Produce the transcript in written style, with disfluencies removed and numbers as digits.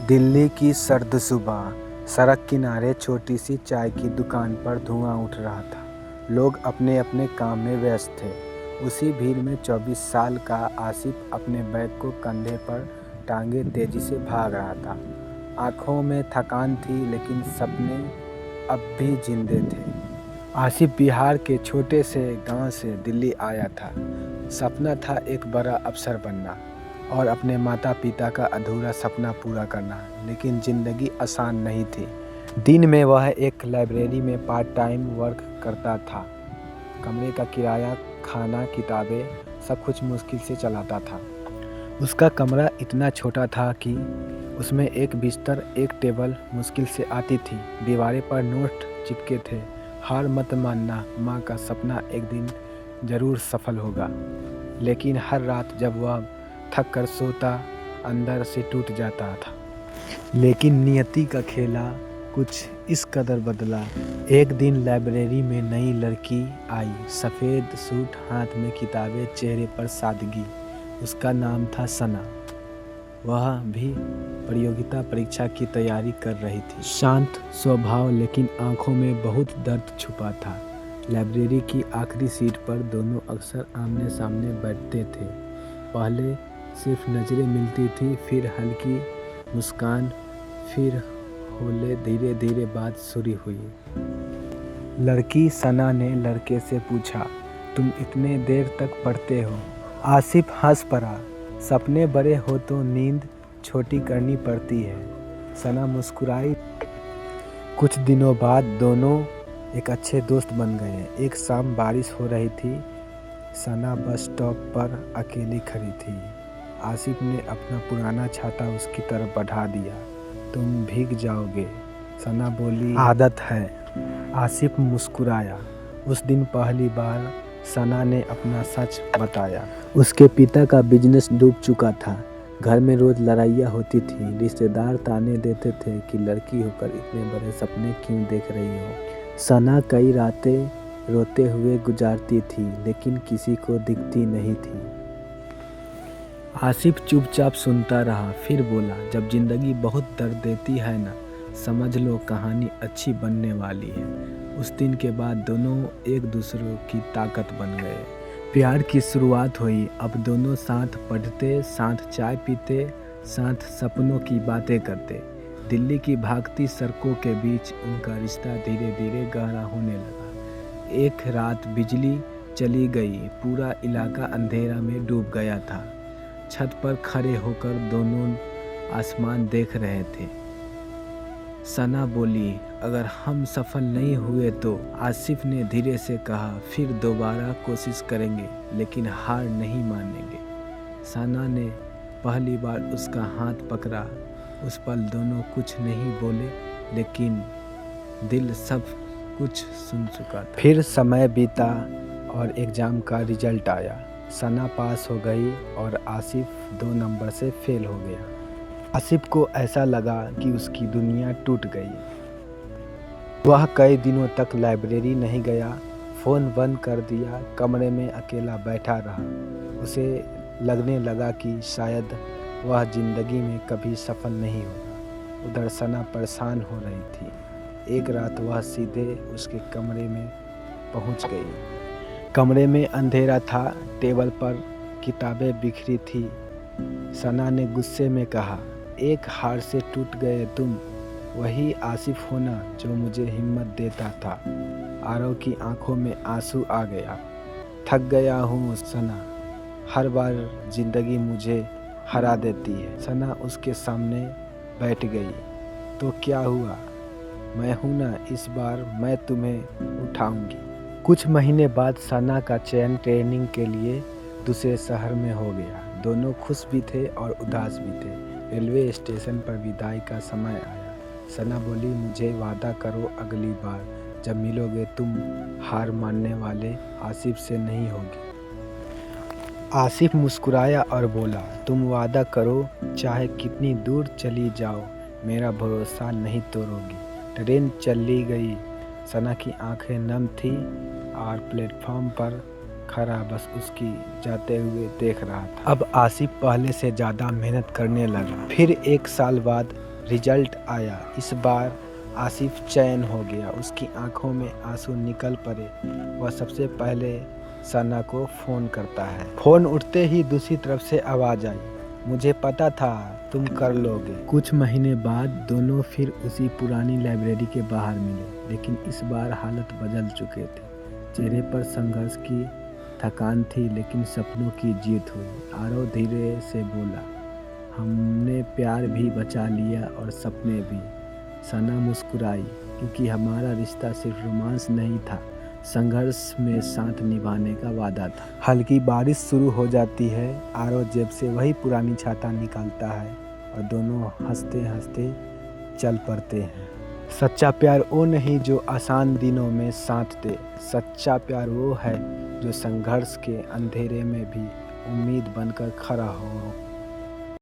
दिल्ली की सर्द सुबह, सड़क किनारे छोटी सी चाय की दुकान पर धुआं उठ रहा था। लोग अपने अपने काम में व्यस्त थे। उसी भीड़ में 24 साल का आसिफ अपने बैग को कंधे पर टांगे तेजी से भाग रहा था। आंखों में थकान थी, लेकिन सपने अब भी जिंदे थे। आसिफ बिहार के छोटे से गांव से दिल्ली आया था। सपना था एक बड़ा अफसर बनना और अपने माता पिता का अधूरा सपना पूरा करना, लेकिन ज़िंदगी आसान नहीं थी। दिन में वह एक लाइब्रेरी में पार्ट टाइम वर्क करता था। कमरे का किराया, खाना, किताबें सब कुछ मुश्किल से चलाता था। उसका कमरा इतना छोटा था कि उसमें एक बिस्तर, एक टेबल मुश्किल से आती थी। दीवारें पर नोट चिपके थे, हार मत मानना, माँ का सपना एक दिन ज़रूर सफल होगा। लेकिन हर रात जब वह थक कर सोता, अंदर से टूट जाता था। लेकिन नियति का खेला कुछ इस कदर बदला। एक दिन लाइब्रेरी में नई लड़की आई, सफ़ेद सूट, हाथ में किताबें, चेहरे पर सादगी। उसका नाम था सना। वह भी प्रतियोगिता परीक्षा की तैयारी कर रही थी। शांत स्वभाव, लेकिन आंखों में बहुत दर्द छुपा था। लाइब्रेरी की आखिरी सीट पर दोनों अक्सर आमने सामने बैठते थे। पहले सिर्फ नज़रें मिलती थी, फिर हल्की मुस्कान, फिर होले। धीरे धीरे बात शुरू हुई। लड़की सना ने लड़के से पूछा, तुम इतने देर तक पढ़ते हो? आसिफ हंस पड़ा। सपने बड़े हो तो नींद छोटी करनी पड़ती है। सना मुस्कुराई। कुछ दिनों बाद दोनों एक अच्छे दोस्त बन गए। एक शाम बारिश हो रही थी। सना बस स्टॉप पर अकेली खड़ी थी। आसिफ ने अपना पुराना छाता उसकी तरफ बढ़ा दिया। तुम भीग जाओगे, सना बोली। आदत है। आसिफ मुस्कुराया। उस दिन पहली बार सना ने अपना सच बताया। उसके पिता का बिजनेस डूब चुका था। घर में रोज लड़ाइयाँ होती थी। रिश्तेदार ताने देते थे कि लड़की होकर इतने बड़े सपने क्यों देख रही हो। सना कई रातें रोते हुए गुजारती थी, लेकिन किसी को दिखती नहीं थी। आसिफ चुपचाप सुनता रहा, फिर बोला, जब जिंदगी बहुत दर्द देती है ना, समझ लो कहानी अच्छी बनने वाली है। उस दिन के बाद दोनों एक दूसरे की ताकत बन गए। प्यार की शुरुआत हुई। अब दोनों साथ पढ़ते, साथ चाय पीते, साथ सपनों की बातें करते। दिल्ली की भागती सड़कों के बीच उनका रिश्ता धीरे धीरे गहरा होने लगा। एक रात बिजली चली गई। पूरा इलाका अंधेरा में डूब गया था। छत पर खड़े होकर दोनों आसमान देख रहे थे। सना बोली, अगर हम सफल नहीं हुए तो? आसिफ ने धीरे से कहा, फिर दोबारा कोशिश करेंगे, लेकिन हार नहीं मानेंगे। सना ने पहली बार उसका हाथ पकड़ा। उस पल दोनों कुछ नहीं बोले, लेकिन दिल सब कुछ सुन चुका था। फिर समय बीता और एग्ज़ाम का रिजल्ट आया। सना पास हो गई और आसिफ 2 नंबर से फेल हो गया। आसिफ को ऐसा लगा कि उसकी दुनिया टूट गई। वह कई दिनों तक लाइब्रेरी नहीं गया, फ़ोन बंद कर दिया, कमरे में अकेला बैठा रहा। उसे लगने लगा कि शायद वह ज़िंदगी में कभी सफल नहीं होगा। उधर सना परेशान हो रही थी। एक रात वह सीधे उसके कमरे में पहुंच गई। कमरे में अंधेरा था, टेबल पर किताबें बिखरी थी। सना ने गुस्से में कहा, एक हार से टूट गए तुम? वही आसिफ होना जो मुझे हिम्मत देता था। आरव की आंखों में आंसू आ गया। थक गया हूँ सना, हर बार जिंदगी मुझे हरा देती है। सना उसके सामने बैठ गई। तो क्या हुआ, मैं हूँ ना, इस बार मैं तुम्हें उठाऊंगी। कुछ महीने बाद सना का चयन ट्रेनिंग के लिए दूसरे शहर में हो गया। दोनों खुश भी थे और उदास भी थे। रेलवे स्टेशन पर विदाई का समय आया। सना बोली, मुझे वादा करो अगली बार जब मिलोगे तुम हार मानने वाले आसिफ से नहीं होगी। आसिफ मुस्कुराया और बोला, तुम वादा करो, चाहे कितनी दूर चली जाओ, मेरा भरोसा नहीं तोड़ोगी। ट्रेन चली गई। सना की आंखें नम थी और प्लेटफॉर्म पर खड़ा बस उसकी जाते हुए देख रहा था। अब आसिफ पहले से ज़्यादा मेहनत करने लगा। फिर 1 साल बाद रिजल्ट आया। इस बार आसिफ चैन हो गया, उसकी आंखों में आंसू निकल पड़े। वह सबसे पहले सना को फ़ोन करता है। फ़ोन उठते ही दूसरी तरफ से आवाज़ आई, मुझे पता था तुम कर लोगे। कुछ महीने बाद दोनों फिर उसी पुरानी लाइब्रेरी के बाहर मिले, लेकिन इस बार हालत बदल चुके थे। चेहरे पर संघर्ष की थकान थी, लेकिन सपनों की जीत हुई। आरव धीरे से बोला, हमने प्यार भी बचा लिया और सपने भी। सना मुस्कुराई, क्योंकि हमारा रिश्ता सिर्फ रोमांस नहीं था, संघर्ष में साथ निभाने का वादा था। हल्की बारिश शुरू हो जाती है। आरव जेब से वही पुरानी छाता निकालता है और दोनों हंसते हंसते चल पड़ते हैं। सच्चा प्यार वो नहीं जो आसान दिनों में साथ दे, सच्चा प्यार वो है जो संघर्ष के अंधेरे में भी उम्मीद बनकर खड़ा हो।